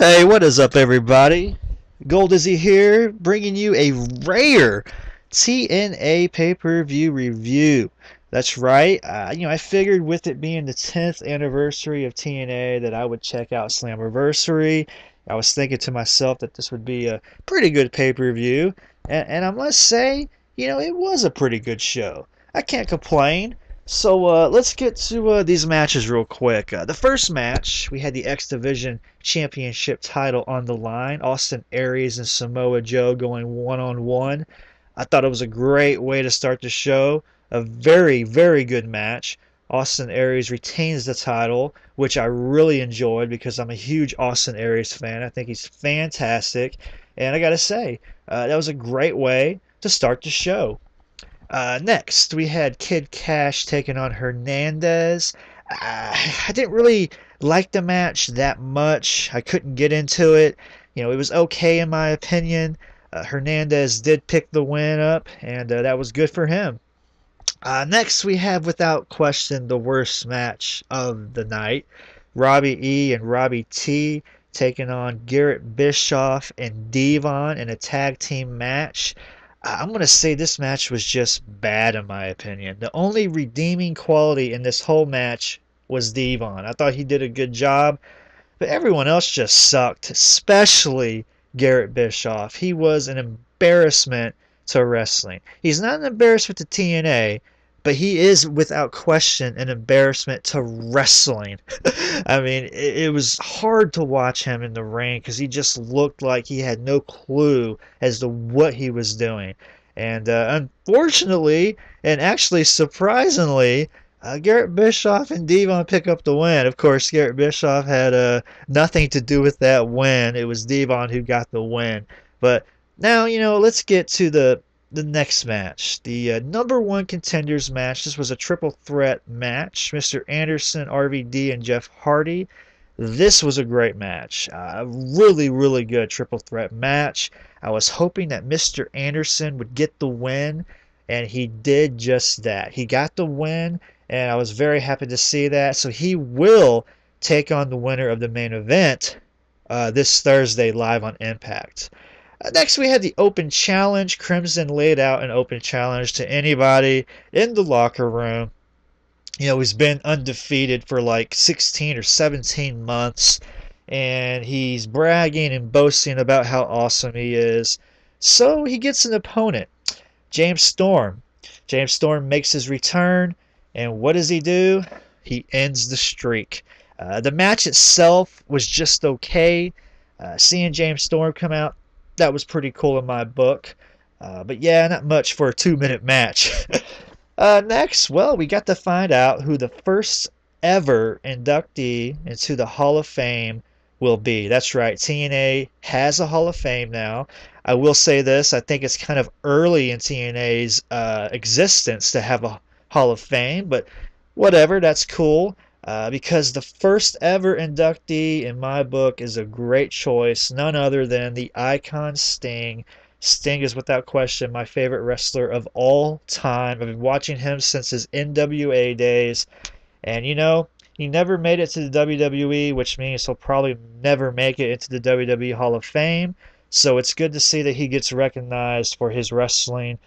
Hey, what is up, everybody? Gold Izzy here, bringing you a rare TNA pay-per-view review. That's right. I figured with it being the 10th anniversary of TNA that I would check out Slammiversary. I was thinking to myself that this would be a pretty good pay-per-view, and I must say, it was a pretty good show. I can't complain. So let's get to these matches real quick. The first match, we had the X Division Championship title on the line. Austin Aries and Samoa Joe going one-on-one. I thought it was a great way to start the show. A very, very good match. Austin Aries retains the title, which I really enjoyed because I'm a huge Austin Aries fan. I think he's fantastic. And I got to say, that was a great way to start the show. Next, we had Kid KASH taking on Hernandez. I didn't really like the match that much. I couldn't get into it. It was okay in my opinion. Hernandez did pick the win up, and that was good for him. Next, we have, without question, the worst match of the night. Robbie E and Robbie T taking on Garrett Bischoff and Devon in a tag team match. I'm going to say this match was just bad in my opinion. The only redeeming quality in this whole match was Devon. I thought he did a good job, but everyone else just sucked, especially Garrett Bischoff. He was an embarrassment to wrestling. He's not an embarrassment to TNA, but he is without question an embarrassment to wrestling. I mean, it was hard to watch him in the ring because he just looked like he had no clue as to what he was doing. And unfortunately, and actually surprisingly, Garrett Bischoff and Devon pick up the win. Of course, Garrett Bischoff had nothing to do with that win. It was Devon who got the win. But now, let's get to the next match, the number one contenders match. This was a triple threat match. Mr. Anderson, RVD, and Jeff Hardy. This was a great match. Really, really good triple threat match. I was hoping that Mr. Anderson would get the win, and he did just that. He got the win, and I was very happy to see that. So he will take on the winner of the main event this Thursday live on Impact. Next, we had the open challenge. Crimson laid out an open challenge to anybody in the locker room. He's been undefeated for like 16 or 17 months, and he's bragging and boasting about how awesome he is. So he gets an opponent, James Storm. James Storm makes his return, and what does he do? He ends the streak. The match itself was just okay. Seeing James Storm come out, that was pretty cool in my book. But yeah, not much for a 2-minute match. Next, well, we got to find out who the first ever inductee into the Hall of Fame will be. That's right, TNA has a Hall of Fame now. I will say this, I think it's kind of early in TNA's existence to have a Hall of Fame, but whatever, that's cool. Because the first ever inductee in my book is a great choice, none other than the icon Sting. Sting is without question my favorite wrestler of all time. I've been watching him since his NWA days, and he never made it to the WWE, which means he'll probably never make it into the WWE Hall of Fame. So it's good to see that he gets recognized for his wrestling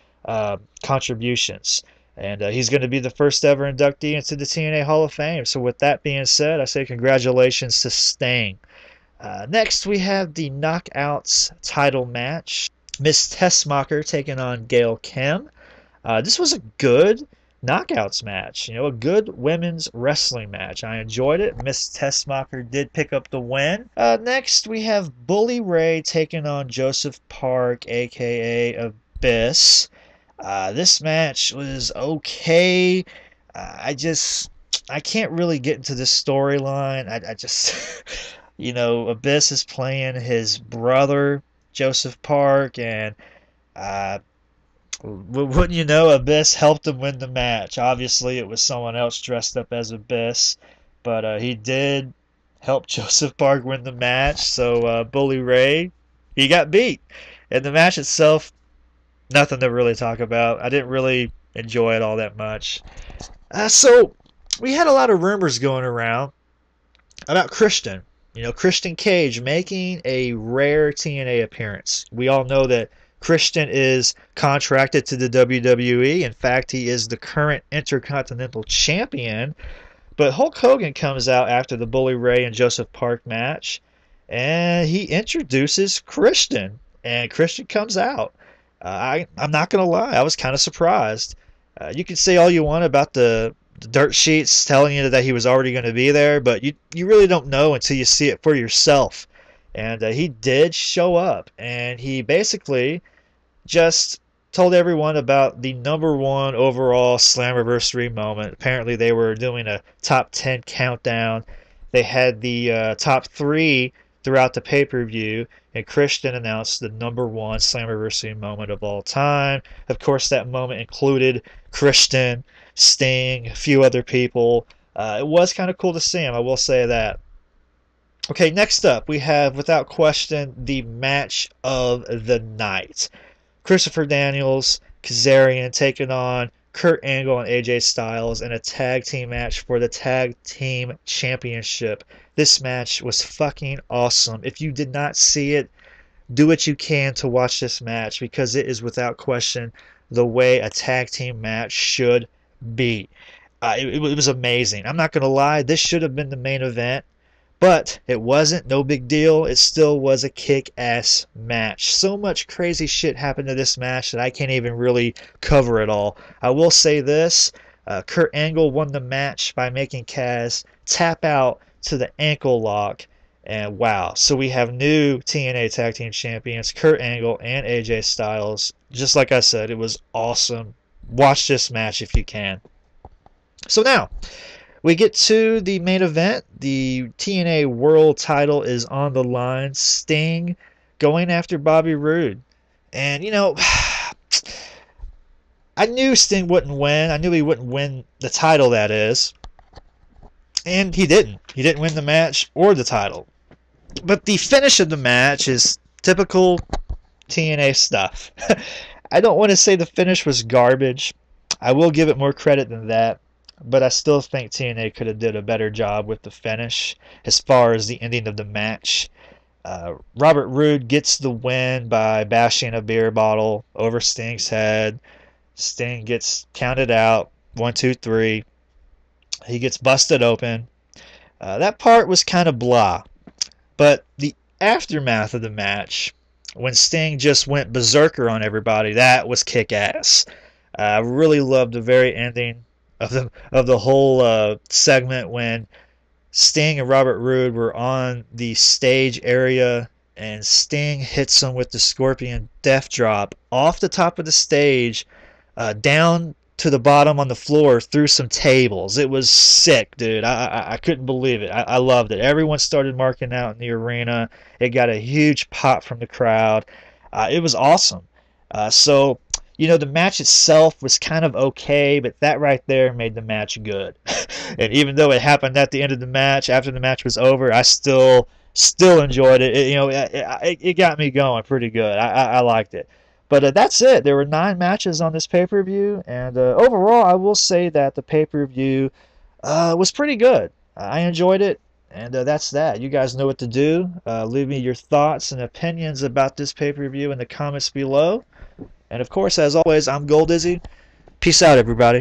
contributions. And he's going to be the first ever inductee into the TNA Hall of Fame. So with that being said, I say congratulations to Sting. Next, we have the Knockouts title match. Miss Tessmacher taking on Gail Kim. This was a good Knockouts match. A good women's wrestling match. I enjoyed it. Miss Tessmacher did pick up the win. Next, we have Bully Ray taking on Joseph Park, a.k.a. Abyss. This match was okay. I can't really get into this storyline. I just, Abyss is playing his brother, Joseph Park, and wouldn't you know, Abyss helped him win the match. Obviously, it was someone else dressed up as Abyss, but he did help Joseph Park win the match. So Bully Ray, he got beat. And the match itself, nothing to really talk about. I didn't really enjoy it all that much. So we had a lot of rumors going around about Christian. Christian Cage making a rare TNA appearance. We all know that Christian is contracted to the WWE. In fact, he is the current Intercontinental Champion. But Hulk Hogan comes out after the Bully Ray and Joseph Park match, and he introduces Christian, and Christian comes out. I'm not going to lie, I was kind of surprised. You can say all you want about the dirt sheets telling you that he was already going to be there, but you really don't know until you see it for yourself. And he did show up, and he basically just told everyone about the #1 overall Slammiversary moment. Apparently they were doing a top 10 countdown. They had the top 3 throughout the pay-per-view, and Christian announced the #1 Slammiversary moment of all time. Of course, that moment included Christian, Sting, a few other people. It was kind of cool to see him, I will say that. Okay, next up, we have, without question, the match of the night. Christopher Daniels, Kazarian taking on Kurt Angle and AJ Styles in a tag team match for the Tag Team Championship. This match was fucking awesome. If you did not see it, do what you can to watch this match, because it is without question the way a tag team match should be. It was amazing. I'm not going to lie, this should have been the main event, but it wasn't. No big deal. It still was a kick-ass match. So much crazy shit happened to this match that I can't even really cover it all. I will say this. Kurt Angle won the match by making Kaz tap out to the ankle lock. And wow. So we have new TNA Tag Team Champions, Kurt Angle and AJ Styles. Just like I said, it was awesome. Watch this match if you can. So now, we get to the main event. The TNA World title is on the line. Sting going after Bobby Roode. And, I knew Sting wouldn't win. I knew he wouldn't win the title, that is. And he didn't. He didn't win the match or the title. But the finish of the match is typical TNA stuff. I don't want to say the finish was garbage. I will give it more credit than that. But I still think TNA could have did a better job with the finish as far as the ending of the match. Robert Roode gets the win by bashing a beer bottle over Sting's head. Sting gets counted out. 1, 2, 3. He gets busted open. That part was kind of blah. But the aftermath of the match, when Sting just went berserker on everybody, that was kick-ass. I really loved the very ending of the whole segment when Sting and Robert Roode were on the stage area, and Sting hits him with the Scorpion Death Drop off the top of the stage, down to the bottom on the floor through some tables. It was sick, dude. I couldn't believe it. I loved it. Everyone started marking out in the arena. It got a huge pop from the crowd. It was awesome. So, the match itself was kind of okay, but that right there made the match good. And even though it happened at the end of the match, after the match was over, I still enjoyed it. It got me going pretty good. I liked it. But that's it. There were 9 matches on this pay-per-view, and overall, I will say that the pay-per-view was pretty good. I enjoyed it, and that's that. You guys know what to do. Leave me your thoughts and opinions about this pay-per-view in the comments below. And of course, as always, I'm Gold Dizzy. Peace out, everybody.